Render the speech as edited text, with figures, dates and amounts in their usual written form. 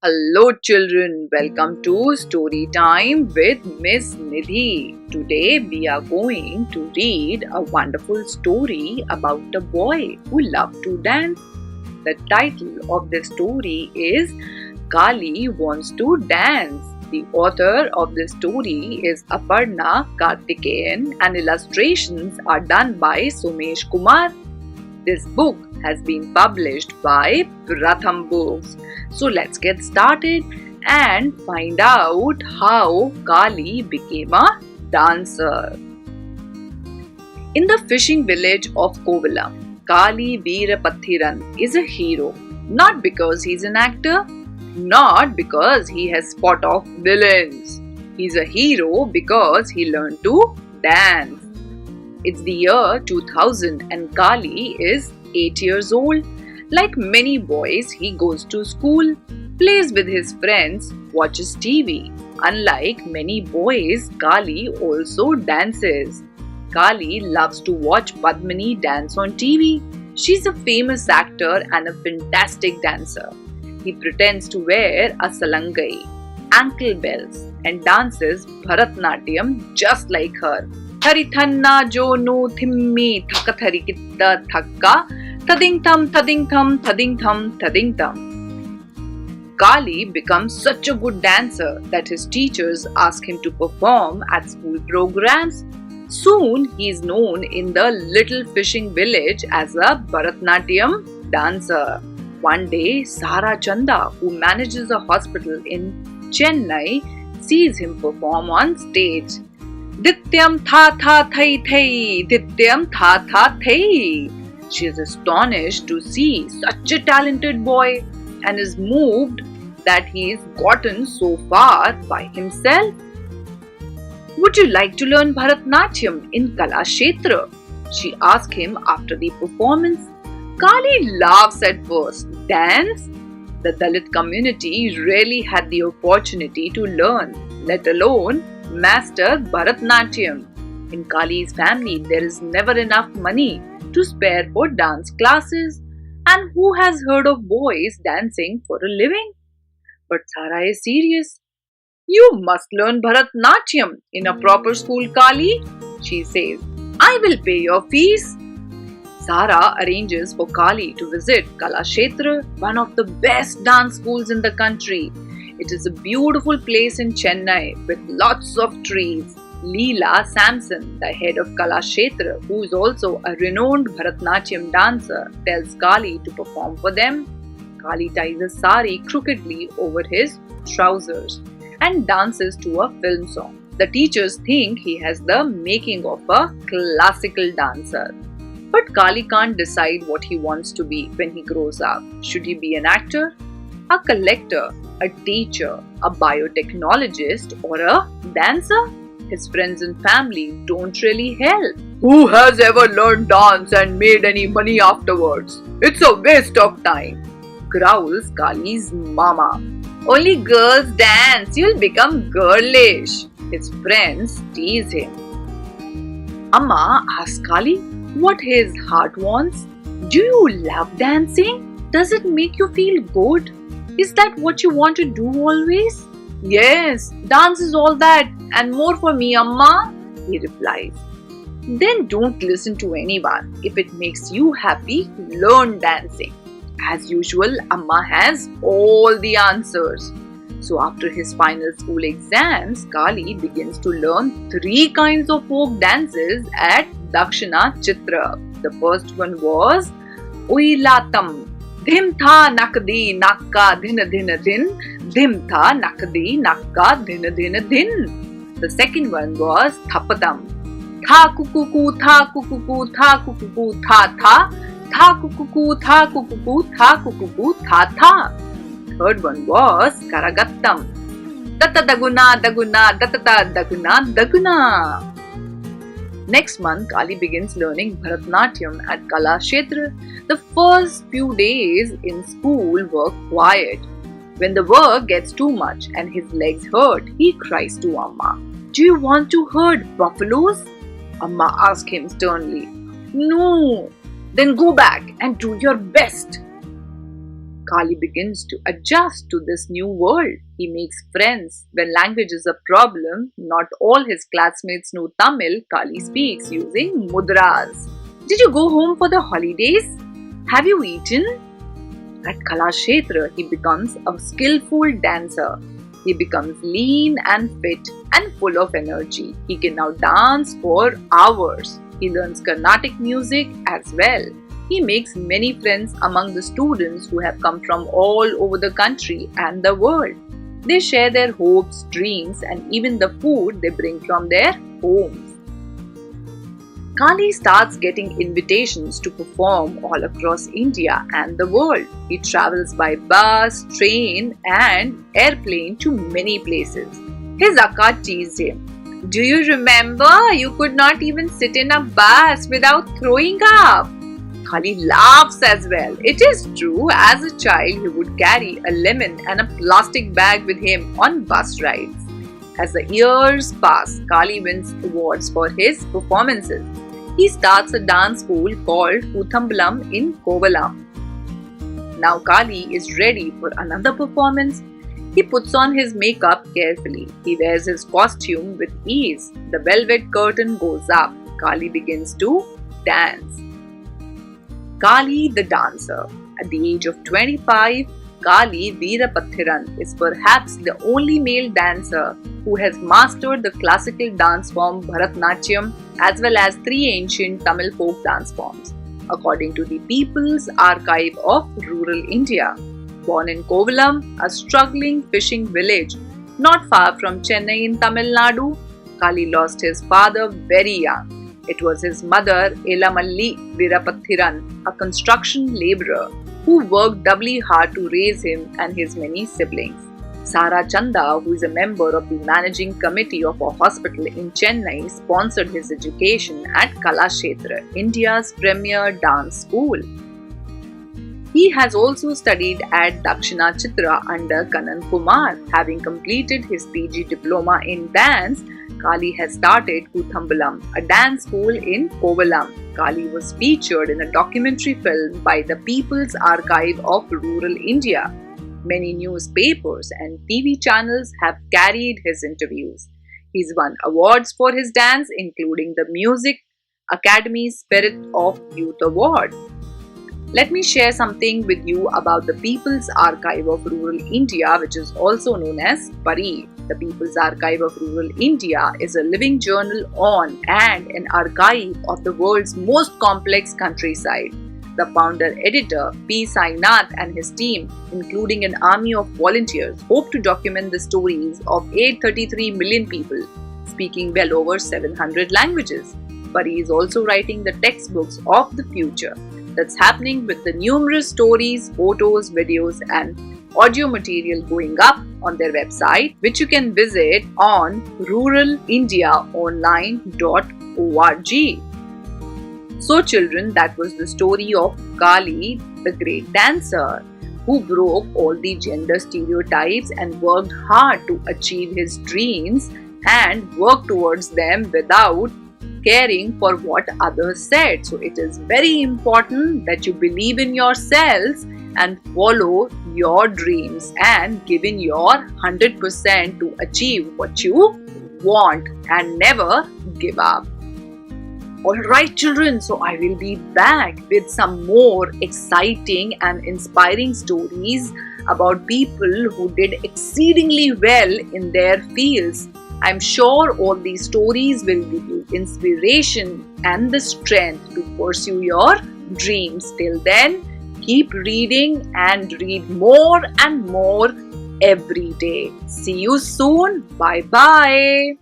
Hello children, welcome to Story Time with Miss Nidhi. Today we are going to read a wonderful story about a boy who loved to dance. The title of the story is Kali Wants to Dance. The author of the story is Aparna Karthikeyan and illustrations are done by Somesh Kumar. This book has been published by Pratham Books. So let's get started and find out how Kali became a dancer. In the fishing village of Kovalam, Kali Veerapathiran is a hero, not because he's an actor, not because he has fought off villains. He's a hero because he learned to dance. It's the year 2000 and Kali is 8 years old. Like many boys, he goes to school, plays with his friends, watches TV. Unlike many boys, Kali also dances. Kali loves to watch Padmini dance on TV. She's a famous actor and a fantastic dancer. He pretends to wear a salangai, ankle bells, and dances Bharatnatyam just like her. Harithanna jonu thimmi thakathari kitta thakka thading thum thading thum thading thum thading thum. Kali becomes such a good dancer that his teachers ask him to perform at school programs. Soon he is known in the little fishing village as a Bharatnatyam dancer. One day, Sara Chanda, who manages a hospital in Chennai, sees him perform on stage. Dityam tha tha thai thai, Dityam tha tha thai. She is astonished to see such a talented boy and is moved that he is gotten so far by himself. Would you like to learn Bharatnatyam in Kalakshetra? She asked him after the performance. Kali laughs at first. Dance? The Dalit community rarely had the opportunity to learn, let alone master Bharatnatyam. In Kali's family, there is never enough money to spare for dance classes. And who has heard of boys dancing for a living? But Sara is serious. You must learn Bharatnatyam in a proper school, Kali, she says. I will pay your fees. Sara arranges for Kali to visit Kalakshetra, one of the best dance schools in the country. It is a beautiful place in Chennai with lots of trees. Leela Samson, the head of Kalakshetra, who is also a renowned Bharatnatyam dancer, tells Kali to perform for them. Kali ties a sari crookedly over his trousers and dances to a film song. The teachers think he has the making of a classical dancer. But Kali can't decide what he wants to be when he grows up. Should he be an actor, a collector, a teacher, a biotechnologist, or a dancer? His friends and family don't really help. Who has ever learned dance and made any money afterwards? It's a waste of time, growls Kali's mama. Only girls dance, you'll become girlish. His friends tease him. Amma asks Kali what his heart wants. Do you love dancing? Does it make you feel good? Is that what you want to do always? Yes, dance is all that and more for me, Amma, he replies. Then don't listen to anyone. If it makes you happy, learn dancing. As usual, Amma has all the answers. So after his final school exams, Kali begins to learn 3 kinds of folk dances at Dakshina Chitra. The first one was Uilatam. Dhim tha nakdi nakka dhin dhin dhin. Dhim tha nakdi nakka dhin dhin dhin. The second one was Thapadam. Tha kukuku tha kukuku tha kukuku tha tha. Tha kukuku tha kukuku tha kukuku tha tha. Third one was Karagattam. Tata daguna daguna datata daguna daguna. Next month, Kali begins learning Bharatnatyam at Kalakshetra. The first few days in school were quiet. When the work gets too much and his legs hurt, he cries to Amma. Do you want to herd buffaloes? Amma asks him sternly. No. Then go back and do your best. Kali begins to adjust to this new world. He makes friends. When language is a problem, not all his classmates know Tamil. Kali speaks using mudras. Did you go home for the holidays? Have you eaten? At Kalakshetra, he becomes a skillful dancer. He becomes lean and fit and full of energy. He can now dance for hours. He learns Carnatic music as well. He makes many friends among the students who have come from all over the country and the world. They share their hopes, dreams, and even the food they bring from their homes. Kali starts getting invitations to perform all across India and the world. He travels by bus, train, and airplane to many places. His akka teased him. Do you remember? You could not even sit in a bus without throwing up. Kali laughs as well. It is true, as a child he would carry a lemon and a plastic bag with him on bus rides. As the years pass, Kali wins awards for his performances. He starts a dance school called Kuthambalam in Kovalam. Now Kali is ready for another performance. He puts on his makeup carefully. He wears his costume with ease. The velvet curtain goes up. Kali begins to dance. Kali the dancer. At the age of 25, Kali Veerapathiran is perhaps the only male dancer who has mastered the classical dance form Bharatnatyam as well as 3 ancient Tamil folk dance forms, according to the People's Archive of Rural India. Born in Kovalam, a struggling fishing village not far from Chennai in Tamil Nadu, Kali lost his father very young. It was his mother, Elamalli Veerapathiran, a construction labourer, who worked doubly hard to raise him and his many siblings. Sara Chanda, who is a member of the managing committee of a hospital in Chennai, sponsored his education at Kalakshetra, India's premier dance school. He has also studied at Dakshina Chitra under Kanan Kumar. Having completed his PG diploma in dance, Kali has started Kuthambalam, a dance school in Kovalam. Kali was featured in a documentary film by the People's Archive of Rural India. Many newspapers and TV channels have carried his interviews. He's won awards for his dance, including the Music Academy Spirit of Youth Award. Let me share something with you about the People's Archive of Rural India, which is also known as PARI. The People's Archive of Rural India is a living journal on and an archive of the world's most complex countryside. The founder-editor P. Sainath and his team, including an army of volunteers, hope to document the stories of 833 million people, speaking well over 700 languages. PARI is also writing the textbooks of the future. That's happening with the numerous stories, photos, videos, and audio material going up on their website, which you can visit on ruralindiaonline.org. So children, that was the story of Kali, the great dancer, who broke all the gender stereotypes and worked hard to achieve his dreams and work towards them without caring for what others said. So it is very important that you believe in yourselves and follow your dreams and give in your 100% to achieve what you want and never give up. Alright children, so I will be back with some more exciting and inspiring stories about people who did exceedingly well in their fields. I'm sure all these stories will give you inspiration and the strength to pursue your dreams. Till then, keep reading and read more and more every day. See you soon. Bye bye.